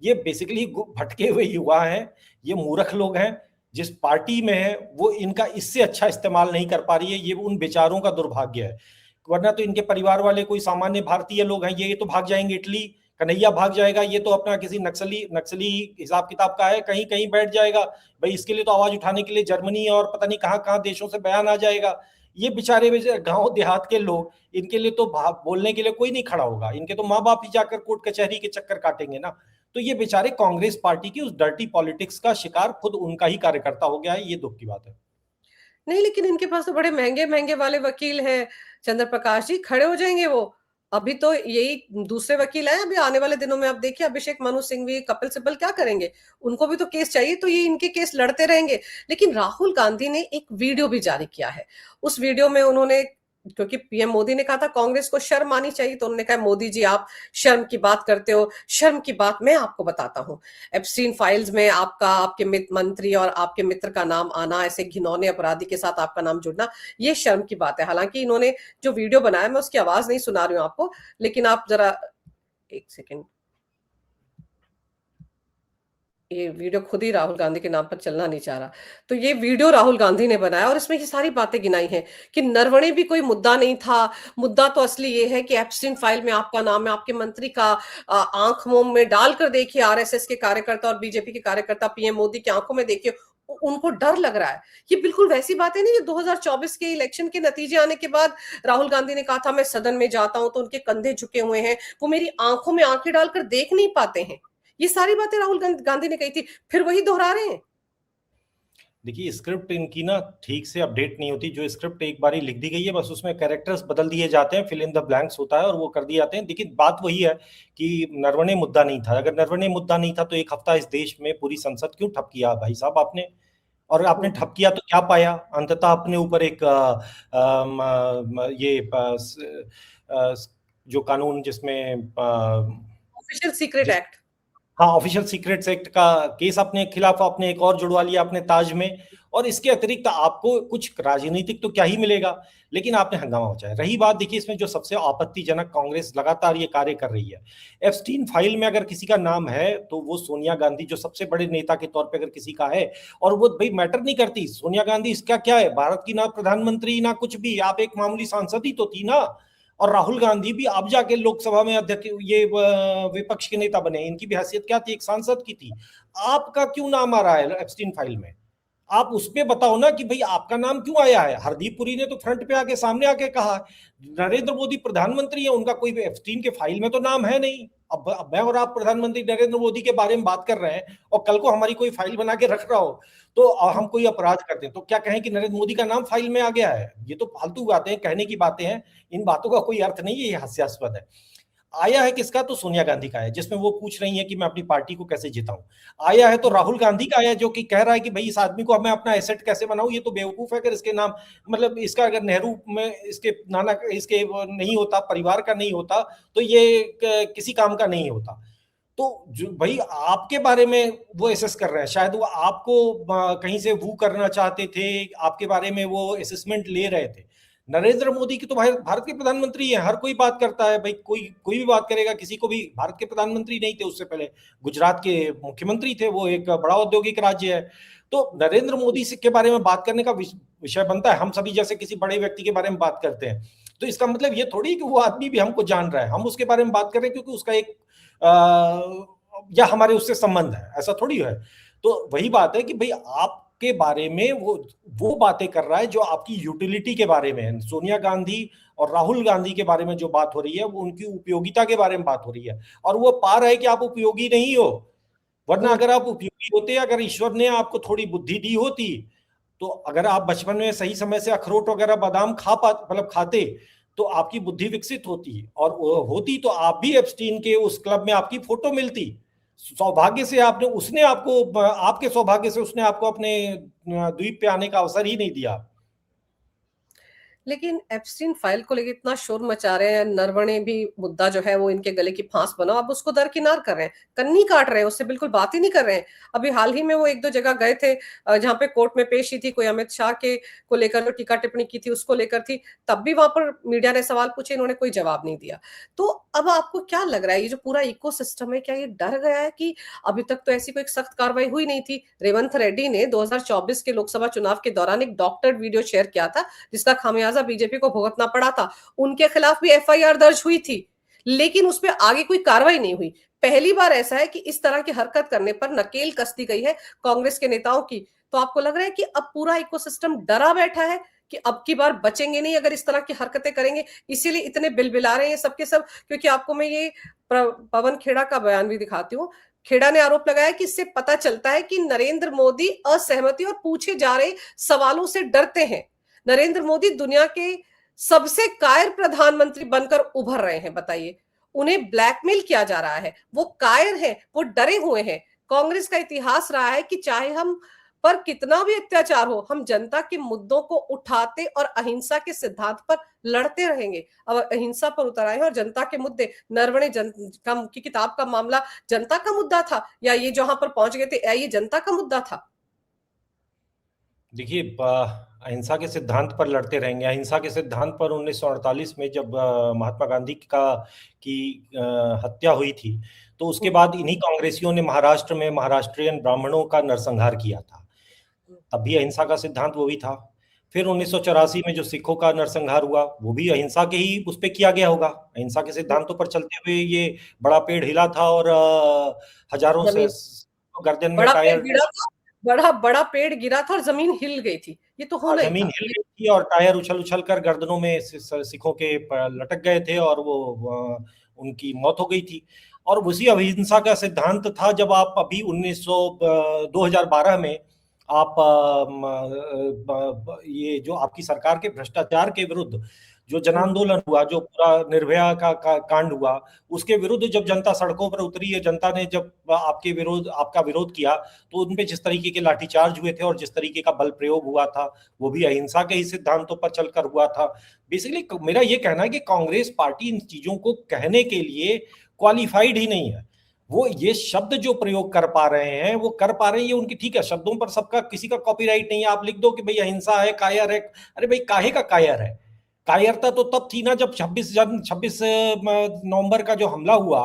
ये बेसिकली भटके हुए युवा हैं, ये मूर्ख लोग हैं। जिस पार्टी में है वो इनका इससे अच्छा इस्तेमाल नहीं कर पा रही है, ये उन बेचारों का दुर्भाग्य है। वरना तो इनके परिवार वाले कोई सामान्य भारतीय लोग हैं, ये तो भाग जाएंगे इटली, कन्हैया भाग जाएगा, ये तो अपना किसी नक्सली नक्सली हिसाब किताब का है, कहीं कहीं बैठ जाएगा भाई, इसके लिए तो आवाज उठाने के लिए जर्मनी और पता नहीं कहाँ कहाँ देशों से बयान आ जाएगा। ये बेचारे गांव देहात के लोग, इनके लिए तो बोलने के लिए कोई नहीं खड़ा होगा, इनके तो माँ बाप ही जाकर कोर्ट कचहरी के चक्कर काटेंगे ना। तो ये बेचारे कांग्रेस पार्टी की उस डर्टी पॉलिटिक्स का शिकार खुद उनका ही कार्यकर्ता हो गया है, ये दुख की बात है। नहीं, लेकिन इनके पास तो बड़े महंगे महंगे वाले वकील हैं चंद्र प्रकाश जी, खड़े हो जाएंगे वो। अभी तो यही दूसरे वकील हैं, अभी आने वाले दिनों में आप देखिए अभिषेक मनु सिंघवी, कपिल सिब्बल क्या करेंगे, उनको भी तो केस चाहिए, तो ये इनके केस लड़ते रहेंगे। लेकिन राहुल गांधी ने एक वीडियो भी जारी किया है। उस वीडियो में उन्होंने, क्योंकि पीएम मोदी ने कहा था कांग्रेस को शर्म आनी चाहिए, तो उन्होंने कहा मोदी जी आप शर्म की बात करते हो, शर्म की बात मैं आपको बताता हूं। एप्स्टीन फाइल्स में आपका, आपके मंत्री और आपके मित्र का नाम आना, ऐसे घिनौने अपराधी के साथ आपका नाम जुड़ना, ये शर्म की बात है। हालांकि इन्होंने जो वीडियो बनाया, मैं उसकी आवाज नहीं सुना रही हूं आपको, लेकिन आप जरा एक सेकेंड, ये वीडियो खुद ही राहुल गांधी के नाम पर चलना नहीं चाह रहा। तो ये वीडियो राहुल गांधी ने बनाया और इसमें ये सारी बातें गिनाई हैं कि नरवणे भी कोई मुद्दा नहीं था, मुद्दा तो असली ये है कि एप्स्टीन फाइल में आपका नाम है, आपके मंत्री का आंख मोम में डालकर देखिए, आरएसएस के कार्यकर्ता और बीजेपी के कार्यकर्ता पीएम मोदी की आंखों में देखिए, उनको डर लग रहा है। ये बिल्कुल वैसी बात है नहीं, 2024 के इलेक्शन के नतीजे आने के बाद राहुल गांधी ने कहा था मैं सदन में जाता हूं तो उनके कंधे झुके हुए हैं, वो मेरी आंखों में आंखें डालकर देख नहीं पाते हैं। ये सारी बातें राहुल गांधी ने कही थी, फिर वही दोहरा रहे हैं। देखिए, स्क्रिप्ट इनकी ना ठीक से अपडेट नहीं होती। जो स्क्रिप्ट एक बारी लिख दी गई है बस उसमें कैरेक्टर्स बदल दिए जाते हैं, फिल इन द ब्लैंक्स होता है और वो कर दिए जाते हैं। देखिए, बात वही है कि नरवणे मुद्दा नहीं था। अगर नरवणे मुद्दा नहीं था तो एक हफ्ता इस देश में पूरी संसद क्यों ठप किया भाई साहब आपने? और आपने ठप किया तो क्या पाया? अंततः अपने ऊपर एक ये जो कानून जिसमें ऑफिशियल सीक्रेट जिस एक्ट। हाँ, ऑफिशियल सीक्रेट्स एक्ट का केस अपने खिलाफ आपने एक और जुड़वा लिया अपने ताज में। और इसके अतिरिक्त आपको कुछ राजनीतिक तो क्या ही मिलेगा, लेकिन आपने हंगामा मचाया। रही बात, देखिए इसमें जो सबसे आपत्तिजनक, कांग्रेस लगातार ये कार्य कर रही है। एप्स्टीन फाइल में अगर किसी का नाम है तो वो सोनिया गांधी, जो सबसे बड़े नेता के तौर पे अगर किसी का है, और वो भाई मैटर नहीं करती सोनिया गांधी, इसका क्या है, भारत की ना प्रधानमंत्री ना कुछ भी, आप एक मामूली सांसद ही तो थी ना। और राहुल गांधी भी अब जाके लोकसभा में अध्यक्ष, ये विपक्ष के नेता बने, इनकी भी हैसियत क्या थी, एक सांसद की थी। आपका क्यों नाम आ रहा है एप्स्टीन फाइल में? आप उस पे बताओ ना कि भाई आपका नाम क्यों आया है। हरदीप पुरी ने तो फ्रंट पे आके सामने आके कहा, नरेंद्र मोदी प्रधानमंत्री है, उनका कोई एप्स्टीन के फाइल में तो नाम है नहीं। अब मैं और आप प्रधानमंत्री नरेंद्र मोदी के बारे में बात कर रहे हैं, और कल को हमारी कोई फाइल बना के रख रहा हो तो हम कोई अपराध करते हैं तो क्या कहें कि नरेंद्र मोदी का नाम फाइल में आ गया है? ये तो फालतू बातें हैं, कहने की बातें हैं, इन बातों का कोई अर्थ नहीं है, ये हास्यास्पद है। आया है किसका? तो सोनिया गांधी का है, जिसमें वो पूछ रही है कि मैं अपनी पार्टी को कैसे जिताऊं। आया है तो राहुल गांधी का आया, जो कि कह रहा है कि भाई इस आदमी को मैं अपना एसेट कैसे बनाऊं, ये तो बेवकूफ है। अगर इसके नाम, मतलब इसका अगर नेहरू में इसके नाना, इसके नहीं होता, परिवार का नहीं होता, तो ये किसी काम का नहीं होता। तो जो भाई आपके बारे में वो एसेस कर रहे हैं, शायद वो आपको कहीं से वो करना चाहते थे, आपके बारे में वो असेसमेंट ले रहे थे। नरेंद्र मोदी की तो भारत के प्रधानमंत्री हैं, हर कोई बात करता है भाई, कोई कोई भी बात करेगा। किसी को भी, भारत के प्रधानमंत्री नहीं थे उससे पहले, गुजरात के मुख्यमंत्री थे, वो एक बड़ा औद्योगिक राज्य है। तो नरेंद्र मोदी से के बारे में बात करने का विषय बनता है, हम सभी जैसे किसी बड़े व्यक्ति के बारे में बात करते हैं। तो इसका मतलब ये थोड़ी कि वो आदमी भी हमको जान रहा है, हम उसके बारे में बात कर रहे हैं क्योंकि उसका एक या हमारे उससे संबंध है, ऐसा थोड़ी है। तो वही बात है कि भाई आपके बारे में वो बातें कर रहा है जो आपकी यूटिलिटी के बारे में है। सोनिया गांधी और राहुल गांधी के बारे में जो बात हो रही है, वो उनकी उपयोगिता के बारे में बात हो रही है, और वो पा रहा है कि आप उपयोगी नहीं हो। वरना हम्म। अगर आप उपयोगी होते, अगर ईश्वर ने आपको थोड़ी बुद्धि दी होती, तो अगर आप बचपन में सही समय से अखरोट वगैरह बादाम मतलब खाते, तो आपकी बुद्धि विकसित होती, और होती तो आप भी एप्स्टीन के उस क्लब में आपकी फोटो मिलती। सौभाग्य से आपने, उसने आपको, आपके सौभाग्य से उसने आपको अपने द्वीप पे आने का अवसर ही नहीं दिया। लेकिन एप्स्टीन फाइल को लेकर इतना शोर मचा रहे हैं, नरवणे भी मुद्दा जो है वो इनके गले की फांस बना, अब उसको दरकिनार कर रहे हैं, कन्नी काट रहे हैं, उससे बिल्कुल बात ही नहीं कर रहे हैं। अभी हाल ही में वो एक दो जगह गए थे जहां पे कोर्ट में पेशी थी, कोई अमित शाह के को लेकर जो टीका टिप्पणी की थी उसको लेकर थी, तब भी वहां पर मीडिया ने सवाल पूछे, इन्होंने कोई जवाब नहीं दिया। तो अब आपको क्या लग रहा है, ये जो पूरा इको सिस्टम है, क्या ये डर गया है? कि अभी तक तो ऐसी कोई सख्त कार्रवाई हुई नहीं थी। रेवंत रेड्डी ने 2024 के लोकसभा चुनाव के दौरान एक डॉक्टर्ड वीडियो शेयर किया था, जिसका खामियाजा बीजेपी को भुगतना पड़ा था। उनके खिलाफ भी एफआईआर दर्ज हुई थी, लेकिन उसपे आगे कोई कार्रवाई नहीं हुई। पहली बार ऐसा है कि इस तरह की हरकत करने पर नकेल कस दी गई है कांग्रेस के नेताओं की। तो आपको लग रहा है कि अब पूरा इकोसिस्टम डरा बैठा है कि अब की बार बचेंगे नहीं अगर इस तरह की हरकतें करेंगे, इसीलिए इतने बिलबिला रहे हैं सबके सब? क्योंकि आपको मैं ये पवन खेड़ा का बयान भी दिखाती हूँ। खेड़ा ने आरोप लगाया कि इससे पता चलता है कि नरेंद्र मोदी असहमति और पूछे जा रहे सवालों से डरते हैं। नरेंद्र मोदी दुनिया के सबसे कायर प्रधानमंत्री बनकर उभर रहे हैं, बताइए। उन्हें ब्लैकमेल किया जा रहा है, वो कायर हैं, वो डरे हुए हैं। कांग्रेस का इतिहास रहा है कि चाहे हम पर कितना भी अत्याचार हो, हम जनता के मुद्दों को उठाते और अहिंसा के सिद्धांत पर लड़ते रहेंगे। अब अहिंसा पर उतर आए हैं और जनता के मुद्दे, नरवणे की किताब का मामला जनता का मुद्दा था, या ये जहां पर पहुंच गए थे ये जनता का मुद्दा था? देखिए, अहिंसा के सिद्धांत पर लड़ते रहेंगे। अहिंसा के सिद्धांत पर 1948 में जब महात्मा गांधी की हत्या हुई थी, तो उसके बाद इन्हीं कांग्रेसियों ने महाराष्ट्र में महाराष्ट्रियन ब्राह्मणों का नरसंहार किया था। तब भी अहिंसा का सिद्धांत वो भी था। फिर 1984 में जो सिखों का नरसंहार हुआ, वो भी अहिंसा के ही उस पे किया गया होगा। अहिंसा के सिद्धांतों पर चलते हुए ये बड़ा पेड़ हिला था, और हजारों से जमीन, गर्दन में बड़ा पेड़ टायर, गिरा था, बड़ा बड़ा पेड़ गिरा था और जमीन हिल गई थी, ये तो होना ही जमीन था। हिल गई थी, और टायर उछल उछल कर गर्दनों में सिखों के लटक गए थे, और वो उनकी मौत हो गई थी। और उसी अहिंसा का सिद्धांत था जब आप अभी 2012 में आप ये जो आपकी सरकार के भ्रष्टाचार के विरुद्ध जो जन आंदोलन हुआ, जो पूरा निर्भया का कांड हुआ, उसके विरुद्ध जब जनता सड़कों पर उतरी है, जनता ने जब आपका विरोध किया, तो उनपे जिस तरीके के लाठीचार्ज हुए थे और जिस तरीके का बल प्रयोग हुआ था, वो भी अहिंसा के ही सिद्धांतों पर चलकर हुआ था। बेसिकली मेरा ये कहना है कि कांग्रेस पार्टी इन चीजों को कहने के लिए क्वालिफाइड ही नहीं है। वो ये शब्द जो प्रयोग कर पा रहे हैं वो कर पा रहे हैं, ये उनकी ठीक है, शब्दों पर सबका किसी का कॉपीराइट नहीं है। आप लिख दो कि भाई अहिंसा है, कायर है, अरे भाई काहे का कायर है? कायरता तो तब थी ना जब 26 नवंबर का जो हमला हुआ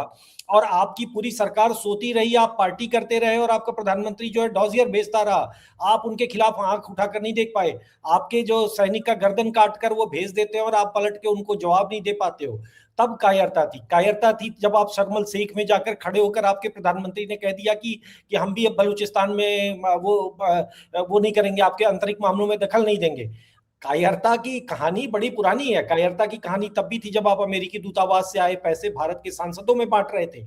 और आपकी पूरी सरकार सोती रही, आप पार्टी करते रहे और आपका प्रधानमंत्री जो है डॉजियर भेजता रहा, आप उनके खिलाफ आंख उठाकर नहीं देख पाए। आपके जो सैनिक का गर्दन काट कर वो भेज देते हैं और आप पलट के उनको जवाब नहीं दे पाते हो। तब कायरता थी। कायरता थी जब आप शर्मल शेख में जाकर खड़े होकर आपके प्रधानमंत्री ने कह दिया कि हम भी अब बलूचिस्तान में वो नहीं करेंगे, आपके आंतरिक मामलों में दखल नहीं देंगे। कायरता की कहानी बड़ी पुरानी है। कायरता की कहानी तब भी थी जब आप अमेरिकी दूतावास से आए पैसे भारत के सांसदों में बांट रहे थे।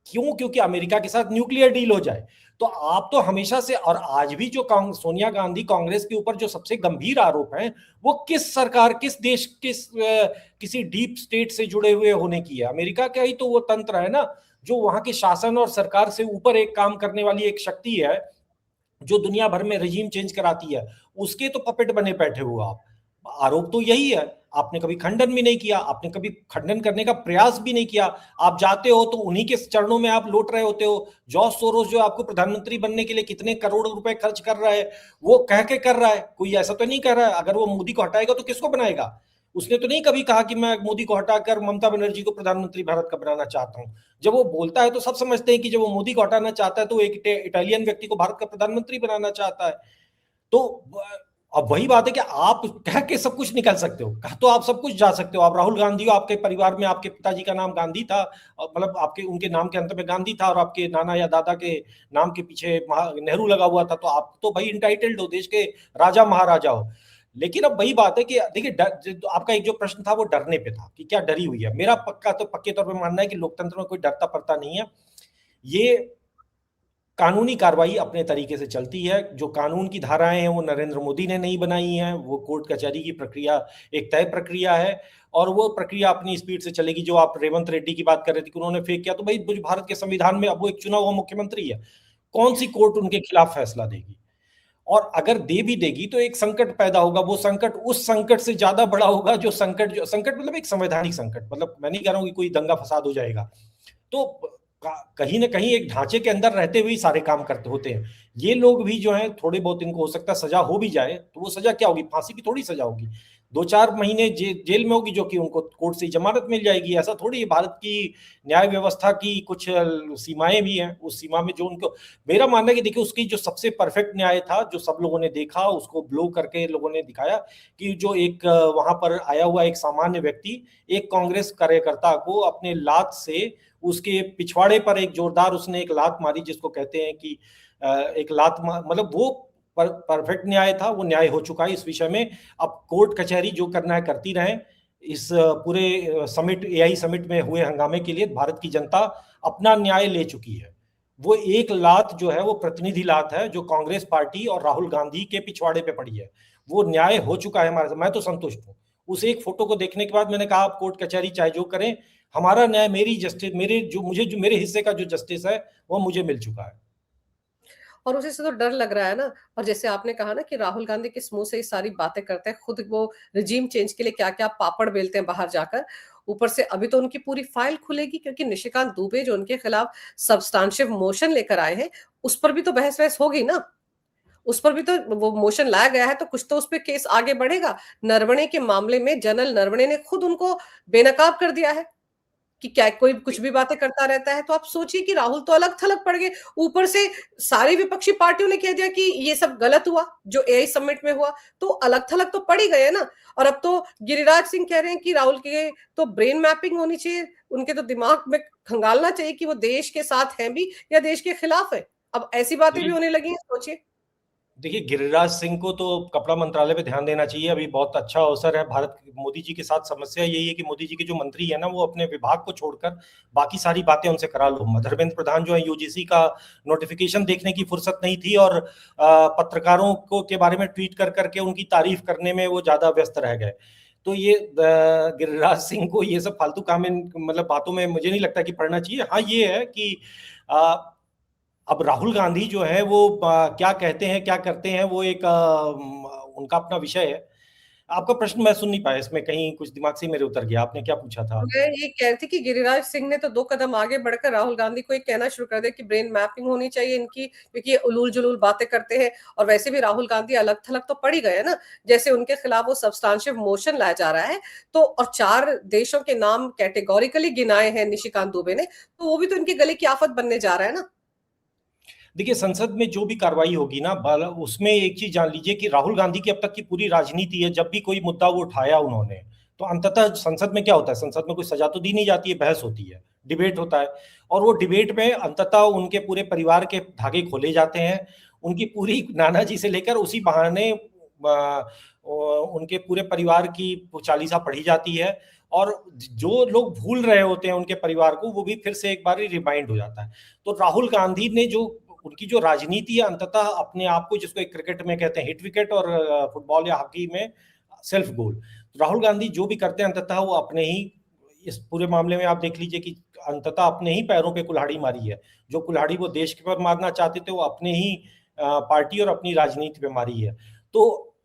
क्यों? क्योंकि अमेरिका के साथ न्यूक्लियर डील हो जाए। तो आप तो हमेशा से, और आज भी जो सोनिया गांधी कांग्रेस के ऊपर जो सबसे गंभीर आरोप है वो किस सरकार, किस देश, किसी डीप स्टेट से जुड़े हुए होने की है। अमेरिका का ही तो वो तंत्र है ना, जो वहां के शासन और सरकार से ऊपर एक काम करने वाली एक शक्ति है जो दुनिया भर में रजीम चेंज कराती है। उसके तो पपेट बने बैठे हो आप। आरोप तो यही है। आपने कभी खंडन भी नहीं किया, आपने कभी खंडन करने का प्रयास भी नहीं किया। आप जाते हो तो उन्हीं के चरणों में आप लौट रहे होते हो। जॉर्ज सोरोस जो आपको प्रधानमंत्री बनने के लिए कितने करोड़ रुपए खर्च कर रहा है, वो कह के कर रहा है। कोई ऐसा तो नहीं कर रहा है। अगर वो मोदी को हटाएगा तो किसको बनाएगा? उसने तो नहीं कभी कहा कि मैं मोदी को हटाकर ममता बनर्जी को प्रधानमंत्री भारत का बनाना चाहता हूं। जब वो बोलता है तो सब समझते हैं कि जब वो मोदी को हटाना चाहता है तो एक इटालियन व्यक्ति को भारत का प्रधानमंत्री बनाना चाहता है। तो अब वही बात है कि आप कह के सब कुछ निकल सकते हो, कह तो आप सब कुछ जा सकते हो। आप राहुल गांधी हो, आपके परिवार में आपके पिताजी का नाम गांधी था, मतलब आपके उनके नाम के अंत में गांधी था, और आपके नाना या दादा के नाम के पीछे नेहरू लगा हुआ था, तो आप तो भाई इंटाइटल्ड हो, देश के राजा महाराजा हो। लेकिन अब वही बात है कि देखिए, आपका एक जो प्रश्न था वो डरने पे था कि क्या डरी हुई है। मेरा पक्के तौर पर मानना है कि लोकतंत्र में कोई डरता पड़ता नहीं है। ये कानूनी कार्रवाई अपने तरीके से चलती है। जो कानून की धाराएं हैं वो नरेंद्र मोदी ने नहीं बनाई हैं। वो कोर्ट कचहरी की प्रक्रिया एक तय प्रक्रिया है और वो प्रक्रिया अपनी स्पीड से चलेगी। जो आप रेवंत रेड्डी की बात कर रहे थे कि उन्होंने फेक किया, तो भाई भारत के संविधान में अब वो एक चुना हुआ मुख्यमंत्री है, कौन सी कोर्ट उनके खिलाफ फैसला देगी? और अगर दे भी देगी तो एक संकट पैदा होगा। वो संकट उस संकट से ज्यादा बड़ा होगा जो संकट मतलब एक संवैधानिक संकट, मतलब मैं नहीं कह रहा हूं कि कोई दंगा फसाद हो जाएगा। तो कहीं ना कहीं एक ढांचे के अंदर रहते हुए सारे काम करते होते हैं। ये लोग भी जो हैं थोड़े बहुत, इनको हो सकता है सजा हो भी जाए, तो वो सजा क्या होगी? फांसी की थोड़ी सजा होगी। 2-4 महीने जेल में होगी, जो कि उनको कोर्ट से जमानत मिल जाएगी। ऐसा थोड़ी है। भारत की न्याय व्यवस्था की कुछ सीमाएं भी हैं। उस सीमा में जो उनको, मेरा मानना है कि देखिए, उसकी जो सबसे परफेक्ट न्याय था, जो सब लोगों ने देखा, उसको ब्लो करके लोगों ने दिखाया कि जो एक वहां पर आया हुआ एक सामान्य व्यक्ति एक कांग्रेस कार्यकर्ता को अपने लात से उसके पिछवाड़े पर एक जोरदार उसने एक लात मारी, जिसको कहते हैं कि एक लात मतलब वो परफेक्ट न्याय था। वो न्याय हो चुका है इस विषय में। अब कोर्ट कचहरी जो करना है करती रहे। इस पूरे समिट, एआई समिट में हुए हंगामे के लिए भारत की जनता अपना न्याय ले चुकी है। वो एक लात जो है वो प्रतिनिधि लात है जो कांग्रेस पार्टी और राहुल गांधी के पिछवाड़े पे पड़ी है। वो न्याय हो चुका है हमारे। मैं तो संतुष्ट हूँ। उस एक फोटो को देखने के बाद मैंने कहा आप कोर्ट कचहरी चाहे जो करें, हमारा न्याय, मेरी जस्टिस, मेरे हिस्से का जो जस्टिस है वो मुझे मिल चुका है। और उसी से तो डर लग रहा है ना। और जैसे आपने कहा ना कि राहुल गांधी किस मुंह से ये सारी बातें करते हैं, खुद वो रिजीम चेंज के लिए क्या क्या पापड़ बेलते हैं बाहर जाकर। ऊपर से अभी तो उनकी पूरी फाइल खुलेगी, क्योंकि निशिकांत दुबे जो उनके खिलाफ सब्सटेंशिव मोशन लेकर आए हैं, उस पर भी तो बहस वहस होगी ना। उस पर भी तो वो मोशन लाया गया है, तो कुछ तो उस पर केस आगे बढ़ेगा। नरवणे के मामले में जनरल नरवणे ने खुद उनको बेनकाब कर दिया है कि क्या कोई कुछ भी बातें करता रहता है। तो आप सोचिए कि राहुल तो अलग थलग पड़ गए। ऊपर से सारी विपक्षी पार्टियों ने कह दिया कि ये सब गलत हुआ जो एआई समिट में हुआ, तो अलग थलग तो पड़ ही गए ना। और अब तो गिरिराज सिंह कह रहे हैं कि राहुल के तो ब्रेन मैपिंग होनी चाहिए, उनके तो दिमाग में खंगालना चाहिए कि वो देश के साथ हैं भी या देश के खिलाफ है। अब ऐसी बातें भी होने लगी हैं, सोचिए। देखिए, गिरिराज सिंह को तो कपड़ा मंत्रालय पे ध्यान देना चाहिए। अभी बहुत अच्छा अवसर है। भारत मोदी जी के साथ समस्या यही है कि मोदी जी के जो मंत्री है ना, वो अपने विभाग को छोड़कर बाकी सारी बातें उनसे करा लो। धर्मेंद्र प्रधान जो है, यूजीसी का नोटिफिकेशन देखने की फुर्सत नहीं थी और पत्रकारों को के बारे में ट्वीट कर करके उनकी तारीफ करने में वो ज्यादा व्यस्त रह गए। तो ये गिरिराज सिंह को ये सब फालतू काम मतलब बातों में मुझे नहीं लगता कि पढ़ना चाहिए। हाँ, ये है कि अब राहुल गांधी जो है वो क्या कहते हैं क्या करते हैं वो एक उनका अपना विषय है। आपका प्रश्न मैं सुन नहीं पाया, इसमें कहीं कुछ दिमाग से ही मेरे उतर गया। आपने क्या पूछा था? मैं ये कह रही थी कि गिरिराज सिंह ने तो 2 कदम आगे बढ़कर राहुल गांधी को ये कहना शुरू कर दिया कि ब्रेन मैपिंग होनी चाहिए इनकी, क्योंकि ये उलूल-जुलूल बातें करते हैं। और वैसे भी राहुल गांधी अलग-थलग तो पड़ ही गए हैं ना, जैसे उनके खिलाफ वो सब्सटेंशियल मोशन लाया जा रहा है, तो और 4 देशों के नाम कैटेगोरिकली गिनाए हैं निशिकांत दुबे ने, तो वो भी तो इनके गले की आफत बनने जा रहा है ना। देखिए, संसद में जो भी कार्रवाई होगी ना, उसमें एक चीज जान लीजिए कि राहुल गांधी की अब तक की पूरी राजनीति है, जब भी कोई मुद्दा वो उठाया उन्होंने, तो अंततः संसद में क्या होता है, संसद में कोई सजा तो दी नहीं जाती है, बहस होती है, डिबेट होता है। और वो डिबेट में अंततः उनके पूरे परिवार के धागे खोले जाते हैं, उनकी पूरी नाना जी से लेकर उसी बहाने उनके पूरे परिवार की चालीसा पढ़ी जाती है। और जो लोग भूल रहे होते हैं उनके परिवार को, वो भी फिर से एक बार रिमाइंड हो जाता है। तो राहुल गांधी ने जो उनकी जो राजनीति है, अंततः अपने आप को, जिसको एक क्रिकेट में कहते हैं हिट विकेट और फुटबॉल या हॉकी में सेल्फ गोल, तो राहुल गांधी जो भी करते हैं अंततः वो अपने ही, इस पूरे मामले में आप देख लीजिए कि अंततः अपने ही पैरों पे कुल्हाड़ी मारी है। जो कुल्हाड़ी वो देश के पर मारना चाहते थे, वो अपने ही पार्टी और अपनी राजनीति पे मारी है। तो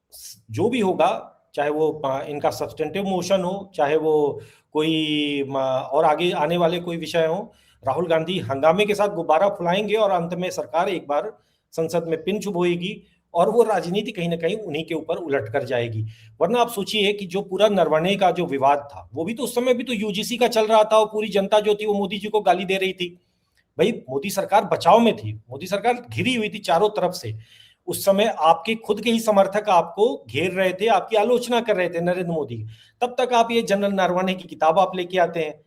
जो भी होगा, चाहे वो इनका सब्सटेंटिव मोशन हो, चाहे वो कोई और आगे आने वाले कोई विषय हो, राहुल गांधी हंगामे के साथ गुब्बारा फुलाएंगे और अंत में सरकार एक बार संसद में पिन चुभोएगी और वो राजनीति कहीं ना कहीं उन्हीं के ऊपर उलट कर जाएगी। वरना आप सोचिए कि जो पूरा नरवणे का जो विवाद था, वो भी तो उस समय भी तो यूजीसी का चल रहा था और पूरी जनता जो थी वो मोदी जी को गाली दे रही थी। भाई, मोदी सरकार बचाव में थी, मोदी सरकार घिरी हुई थी चारों तरफ से। उस समय आपके खुद के ही समर्थक आपको घेर रहे थे, आपकी आलोचना कर रहे थे नरेंद्र मोदी। तब तक आप ये जनरल नरवणे की किताब आप लेके आते हैं,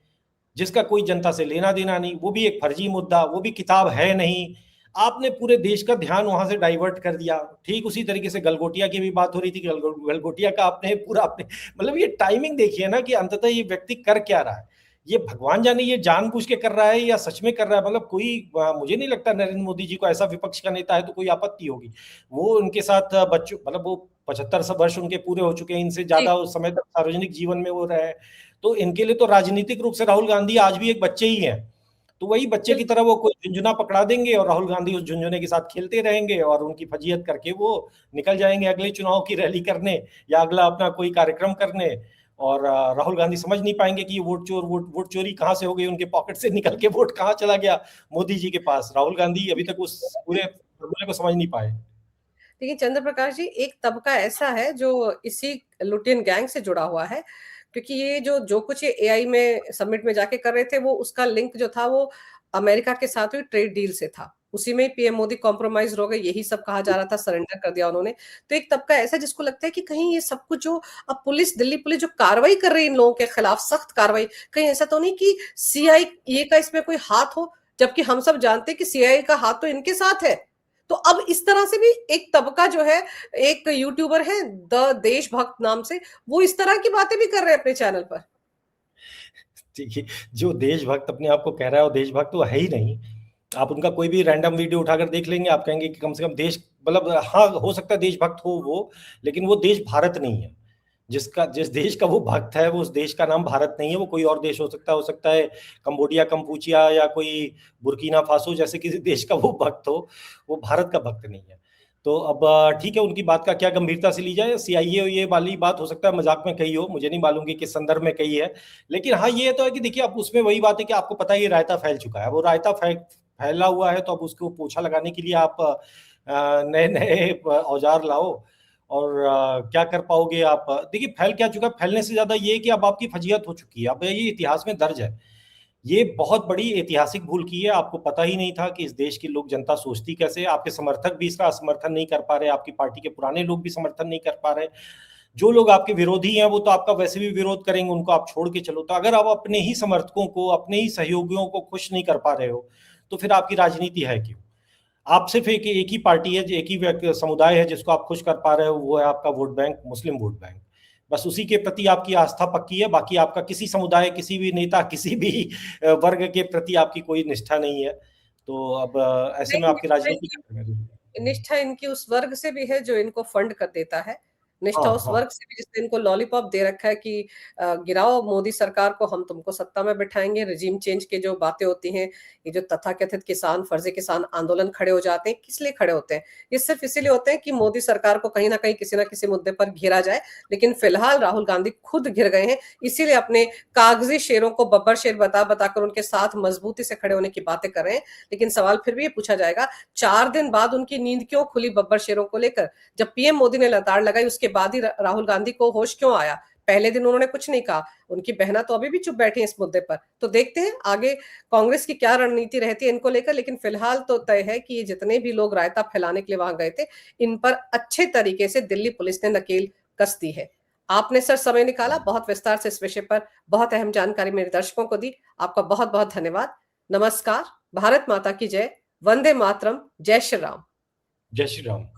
जिसका कोई जनता से लेना देना नहीं, वो भी एक फर्जी मुद्दा, वो भी किताब है नहीं। आपने पूरे देश का ध्यान वहां से डाइवर्ट कर दिया। ठीक उसी तरीके से गलगोटिया की भी बात हो रही थी, गलगोटिया का आपने पूरा अपने, मतलब ये टाइमिंग देखिए ना कि अंततः ये व्यक्ति कर क्या रहा है। ये भगवान जाने ये जानबूझ के कर रहा है या सच में कर रहा है। मतलब कोई मुझे नहीं लगता नरेंद्र मोदी जी को, ऐसा विपक्ष का नेता है तो कोई आपत्ति होगी। वो उनके साथ बच्चों, मतलब वो 75 वर्ष उनके पूरे हो चुके हैं, इनसे जी, ज्यादा उस समय तक सार्वजनिक जीवन में वो रहे। तो इनके लिए तो राजनीतिक रूप से राहुल गांधी आज भी एक बच्चे ही हैं। तो वही बच्चे की बिल्कुल। तरह वो कोई झुंझुना पकड़ा देंगे और राहुल गांधी उस झुंझुने के साथ खेलते रहेंगे और उनकी फजीयत करके वो निकल जाएंगे अगले चुनाव की रैली करने या अगला अपना कोई कार्यक्रम करने। और राहुल गांधी समझ नहीं पाएंगे कि वोट चोरी कहाँ से हो गई, उनके पॉकेट से निकल के वोट कहाँ चला गया मोदी जी के पास। राहुल गांधी अभी तक उस पूरे फॉर्मूले को समझ नहीं पाए। देखिए चंद्र प्रकाश जी, एक तबका ऐसा है जो इसी लुटियन गैंग से जुड़ा हुआ है, क्योंकि ये जो कुछ ये एआई में समिट में जाके कर रहे थे, वो उसका लिंक जो था वो अमेरिका के साथ हुई ट्रेड डील से था। उसी में पीएम मोदी कॉम्प्रोमाइज हो गए, यही सब कहा जा रहा था, सरेंडर कर दिया उन्होंने। तो एक तबका ऐसा जिसको लगता है कि कहीं ये सब कुछ जो अब पुलिस, दिल्ली पुलिस जो कार्रवाई कर रही है इन लोगों के खिलाफ, सख्त कार्रवाई, कहीं ऐसा तो नहीं कि सीआईए का इसमें कोई हाथ हो, जबकि हम सब जानते हैं कि सीआईए का हाथ तो इनके साथ है। तो अब इस तरह से भी एक तबका जो है, एक यूट्यूबर है द देशभक्त नाम से, वो इस तरह की बातें भी कर रहे हैं अपने चैनल पर। देखिए, जो देशभक्त अपने आप को कह रहा है वो देशभक्त तो है ही नहीं। आप उनका कोई भी रैंडम वीडियो उठाकर देख लेंगे, आप कहेंगे कि कम से कम देश, मतलब हाँ हो सकता है देशभक्त हो वो, लेकिन वो देश भारत नहीं है। जिस देश का वो भक्त है, वो उस देश का नाम भारत नहीं है, वो कोई और देश हो सकता है कंबोडिया, कंपूचिया या कोई बुर्किना फासो जैसे किसी देश का वो भक्त हो। वो भारत का भक्त नहीं है। तो अब ठीक है, उनकी बात का क्या गंभीरता से ली जाए। सीआईए ये वाली बात हो सकता है मजाक में कही हो, मुझे नहीं मालूम कि किस संदर्भ में कही है। लेकिन हाँ ये तो है कि देखिए, अब उसमें वही बात है कि आपको पता है ये रायता फैल चुका है, वो रायता फैला हुआ है, तो अब उसको पोछा लगाने के लिए आप नए नए औजार लाओ। और क्या कर पाओगे आप। देखिए, फैल क्या चुका है, फैलने से ज्यादा ये है कि अब आपकी फजीहत हो चुकी है, अब ये इतिहास में दर्ज है। ये बहुत बड़ी ऐतिहासिक भूल की है। आपको पता ही नहीं था कि इस देश की लोक जनता सोचती कैसे है। आपके समर्थक भी इसका समर्थन नहीं कर पा रहे, आपकी पार्टी के पुराने लोग भी समर्थन नहीं कर पा रहे। जो लोग आपके विरोधी हैं वो तो आपका वैसे भी विरोध करेंगे, उनको आप छोड़ के चलो। तो अगर आप अपने ही समर्थकों को, अपने ही सहयोगियों को खुश नहीं कर पा रहे हो, तो फिर आपकी राजनीति है क्यों। आप सिर्फ एक ही पार्टी है, एक ही समुदाय है जिसको आप खुश कर पा रहे हो, वो है आपका वोट बैंक, मुस्लिम वोट बैंक। बस उसी के प्रति आपकी आस्था पक्की है, बाकी आपका किसी समुदाय, किसी भी नेता, किसी भी वर्ग के प्रति आपकी कोई निष्ठा नहीं है। तो अब ऐसे में नहीं, आपकी राजनीति क्या करें। निष्ठा इनकी उस वर्ग से भी है जो इनको फंड कर देता है। निष्ठा हाँ, उस हाँ। वर्ग से भी जिसने इनको लॉलीपॉप दे रखा है कि गिराओ मोदी सरकार को, हम तुमको सत्ता में बिठाएंगे। रिजीम चेंज की जो बातें होती हैं, ये जो तथाकथित किसान, फर्जी किसान आंदोलन खड़े हो जाते हैं, किस लिए खड़े होते हैं? ये सिर्फ इसीलिए होते हैं कि मोदी सरकार को कहीं ना कहीं किसी ना किसी मुद्दे पर घेरा जाए। लेकिन फिलहाल राहुल गांधी खुद घिर गए हैं, इसीलिए अपने कागजी शेरों को बब्बर शेर बता बताकर उनके साथ मजबूती से खड़े होने की बातें कर रहे हैं। लेकिन सवाल फिर भी ये पूछा जाएगा, 4 दिन बाद उनकी नींद क्यों खुली बब्बर शेरों को लेकर? जब पीएम मोदी ने लताड़ लगाई उसके बाद ही राहुल गांधी को होश क्यों आया? पहले दिन उन्होंने कुछ नहीं कहा। उनकी बहना तो अभी भी चुप बैठी है इस मुद्दे पर। तो देखते हैं आगे कांग्रेस की क्या रणनीति रहती है इनको लेकर। लेकिन फिलहाल तो तय है कि ये जितने भी लोग रायता फैलाने के लिए वहां गए थे, इन पर अच्छे तरीके से दिल्ली पुलिस ने नकेल कस दी है। आपने सर समय निकाला, बहुत विस्तार से इस विषय पर बहुत अहम जानकारी मेरे दर्शकों को दी। आपका बहुत बहुत धन्यवाद। नमस्कार। भारत माता की जय। वंदे मातरम। जय श्री राम। जय श्री राम।